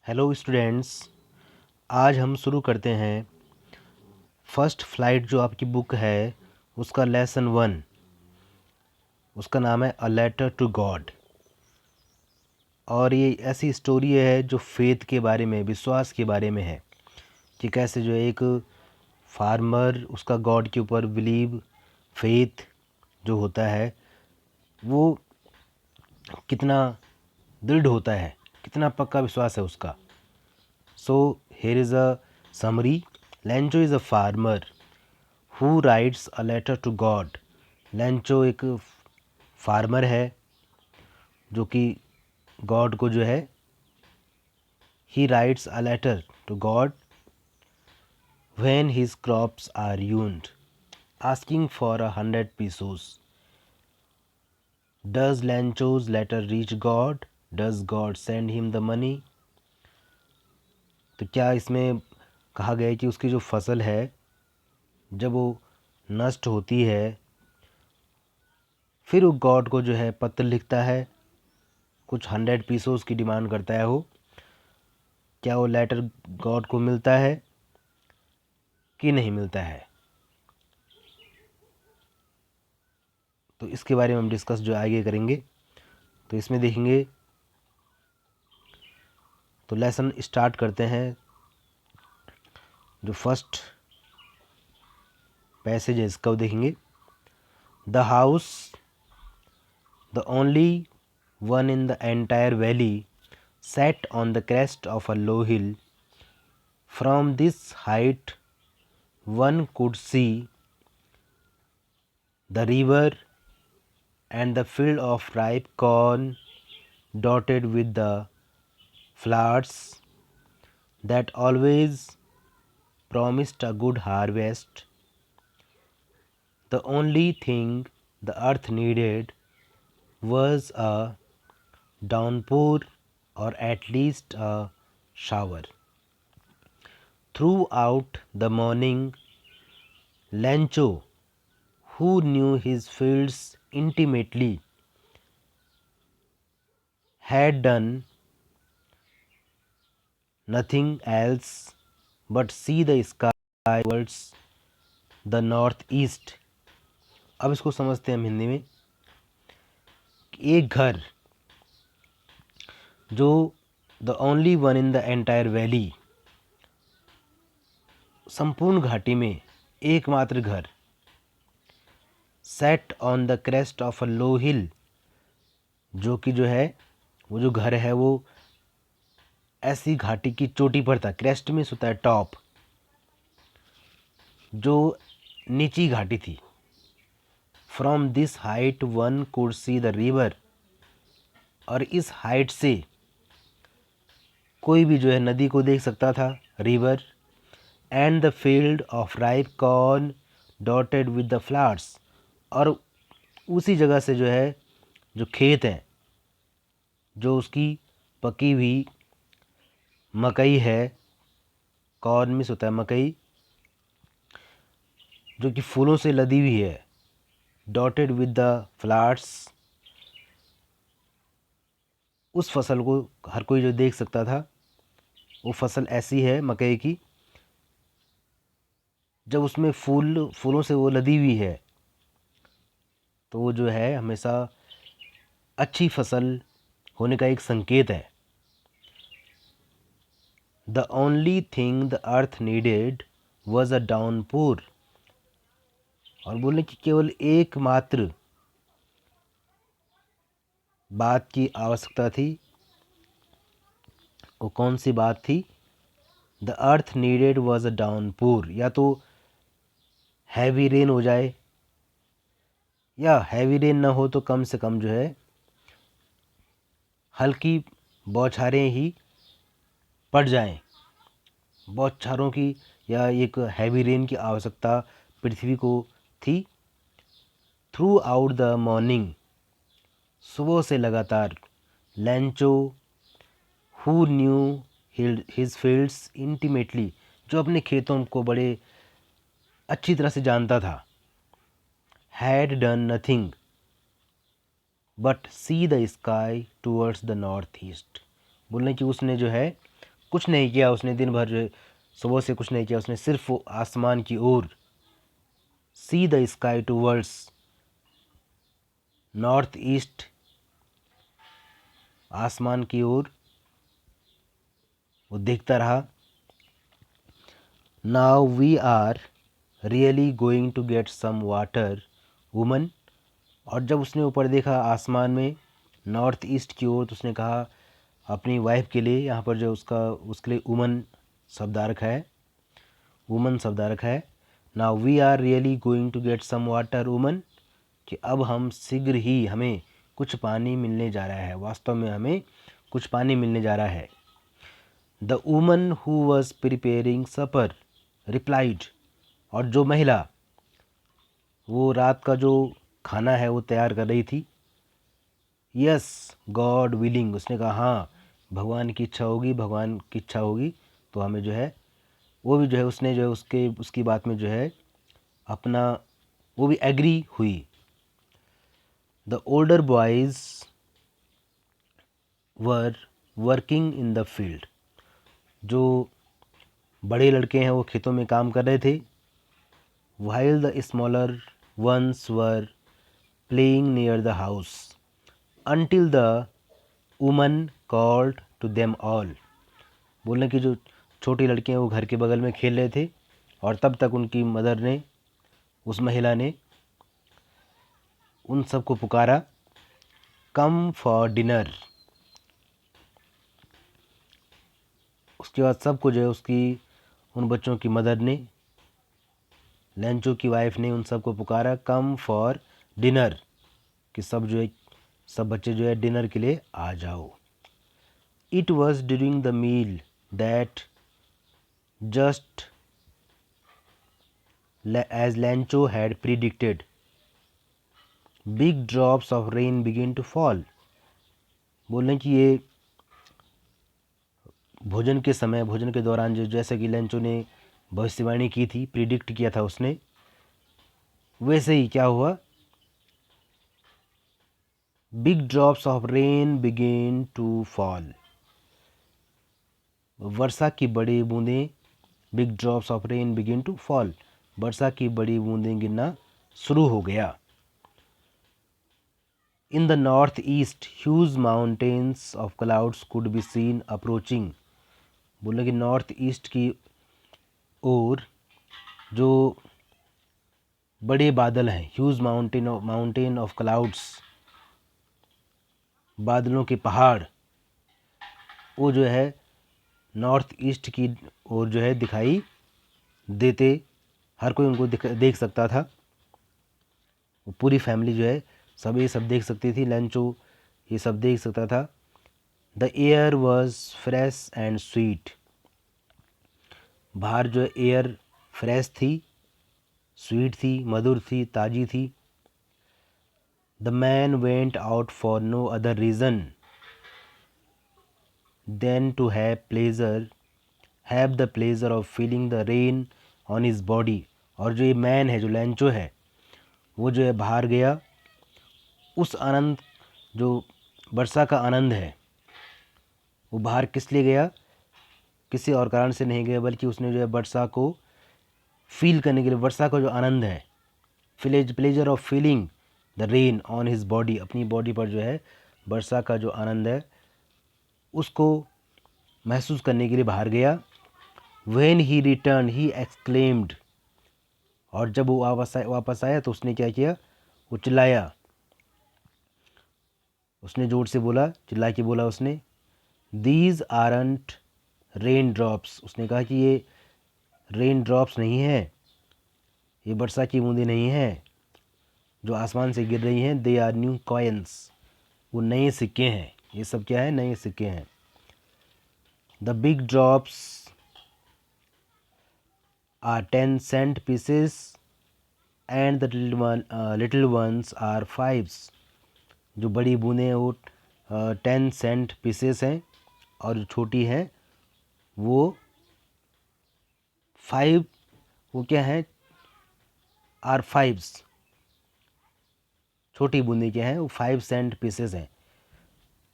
Hello students. आज हम शुरू करते हैं फर्स्ट फ्लाइट जो आपकी बुक है उसका लेसन 1। उसका नाम है अ लेटर टू गॉड। और ये ऐसी स्टोरी है जो फेथ के बारे में, विश्वास के बारे में है कि कैसे जो एक फार्मर उसका गॉड के ऊपर बिलीव, फेथ जो होता है वो कितना दृढ़ होता है, कितना पक्का विश्वास है उसका। So here is a summary. Lencho is a farmer who writes a letter to God. Lencho एक फार्मर है जो कि गॉड को जो है he writes a letter to God when his crops are ruined, asking for 100 pesos. Does Lencho's letter reach God? Does God send him the money? तो क्या इसमें कहा गया है कि उसकी जो फसल है जब वो नष्ट होती है फिर वो गॉड को जो है पत्र लिखता है, कुछ 100 पीसोस की डिमांड करता है वो। क्या वो लेटर गॉड को मिलता है कि नहीं मिलता है? तो इसके बारे में हम डिस्कस जो आगे करेंगे। तो इसमें देखेंगे, तो लेसन स्टार्ट करते हैं। जो फर्स्ट पैसेज है इसका वो देखेंगे। The house, the only one in the entire valley, sat on the crest of a low hill. From this height one could see the river and the field of ripe corn dotted with the flowers that always promised a good harvest. The only thing the earth needed was a downpour, or at least a shower. Throughout the morning, Lancho, who knew his fields intimately, had done nothing else but see the sky towards the northeast. अब इसको समझते हैं हम हिंदी में। एक घर जो the only one in the entire valley, संपूर्ण घाटी में एकमात्र घर, set on the crest of a low hill, जो कि जो है वो जो घर है वो ऐसी घाटी की चोटी पर था। क्रेस्ट में होता है टॉप, जो नीची घाटी थी। From this height one could see the river, और इस हाइट से कोई भी जो है नदी को देख सकता था, river. And the field of ripe corn dotted with the flowers, और उसी जगह से जो है जो खेत हैं, जो उसकी पकी हुई मकई है, कॉर्न मिस होता है मकई, जो कि फूलों से लदी हुई है, डॉटेड विद द फ्लावर्स, उस फसल को हर कोई जो देख सकता था। वो फसल ऐसी है मकई की, जब उसमें फूलों से वो लदी हुई है तो वो जो है हमेशा अच्छी फसल होने का एक संकेत है। The only thing the earth needed was a downpour, और बोले कि केवल एकमात्र बात की आवश्यकता थी। वो कौन सी बात थी? The earth needed was a downpour, या तो हैवी रेन हो जाए, या हैवी रेन ना हो तो कम से कम जो है हल्की बौछारें ही पड़ जाएं। बौछारों की या एक हैवी रेन की आवश्यकता पृथ्वी को थी। थ्रू आउट द मॉर्निंग, सुबह से लगातार, लैंचो, who knew his fields intimately, जो अपने खेतों को बड़े अच्छी तरह से जानता था, had done nothing but C the sky towards the north east, बोलने कि उसने जो है कुछ नहीं किया उसने दिन भर, जो है सुबह से कुछ नहीं किया उसने, सिर्फ वो आसमान की ओर, see the sky towards north east, आसमान की ओर वो देखता रहा। Now we are really going to get some water woman. और जब उसने ऊपर देखा आसमान में नॉर्थ ईस्ट की ओर, तो उसने कहा अपनी वाइफ के लिए, यहाँ पर जो उसके लिए वुमन शब्दार्थ है, वुमन शब्दार्थ है। Now we are really going to get some water woman, कि अब हम शीघ्र ही, हमें कुछ पानी मिलने जा रहा है, वास्तव में हमें कुछ पानी मिलने जा रहा है। The woman who was preparing supper replied. और जो महिला वो रात का जो खाना है वो तैयार कर रही थी, यस गॉड विलिंग, उसने कहा हाँ भगवान की इच्छा होगी, भगवान की इच्छा होगी तो हमें जो है, वो भी जो है उसने जो है उसकी बात में जो है अपना, वो भी एग्री हुई। The older boys were working in the field. जो बड़े लड़के हैं वो खेतों में काम कर रहे थे। while the smaller ones were playing near the house until the woman called to them all। बोलने की जो छोटी लड़के हैं वो घर के बगल में खेल रहे थे, और तब तक उनकी मदर ने, उस महिला ने उन सबको पुकारा, कम फॉर डिनर। उसके बाद सबको जो है उसकी, उन बच्चों की मदर ने, लेंचो की वाइफ ने उन सबको पुकारा कम फॉर डिनर, कि सब जो है, सब बच्चे जो है डिनर के लिए आ जाओ। It was during the meal that just as Lencho had predicted big drops of rain begin to fall. बोलें कि ये भोजन के समय, भोजन के दौरान, जो जैसे कि लेंचो ने भविष्यवाणी की थी, प्रिडिक्ट किया था उसने, वैसे ही क्या हुआ, big drops of rain begin to fall. वर्षा की बड़ी बूंदें, big drops of rain begin to fall, वर्षा की बड़ी बूंदें गिरना शुरू हो गया। In the north east huge mountains of clouds could be seen approaching. बोले कि नॉर्थ ईस्ट की ओर जो बड़े बादल हैं, ह्यूज माउंटेन ऑफ क्लाउड्स, बादलों के पहाड़, वो जो है नॉर्थ ईस्ट की ओर जो है दिखाई देते, हर कोई उनको देख सकता था। वो पूरी फैमिली जो है सब ये सब देख सकती थी, लंचो ये सब देख सकता था। The air was fresh and sweet. बाहर जो एयर फ्रेश थी, स्वीट थी, मधुर थी, ताज़ी थी। The man went out for no other reason than to have the pleasure of feeling the rain on his body. और जो ये मैन है, जो लैंचो है, वो जो है बाहर गया, उस आनंद, जो वर्षा का आनंद है, वो बाहर किस लिए गया, किसी और कारण से नहीं गया, बल्कि उसने जो है वर्षा को फील करने के लिए, वर्षा का जो आनंद है, pleasure of feeling the rain on his body, अपनी बॉडी पर जो है वर्षा का जो आनंद है उसको महसूस करने के लिए बाहर गया। When he return he exclaimed. और जब वो वापस आया तो उसने क्या किया, वो चिल्लाया, उसने ज़ोर से बोला, चिल्ला के बोला उसने, दीज आरंट रेन ड्रॉप्स। उसने कहा कि ये रेन ड्रॉप्स नहीं है, ये वर्षा की बूंदें नहीं हैं जो आसमान से गिर रही हैं, दे आर न्यू कॉइन्स, वो नए सिक्के हैं। ये सब क्या है, नए सिक्के हैं। The big drops are 10 cent pieces and the little ones are 5। जो बड़ी बूंदें हैं वो 10 सेंट पीसेस हैं, और जो छोटी हैं वो 5, वो क्या है, आर 5, छोटी बूंदें क्या हैं, वो 5 सेंट पीसेस हैं।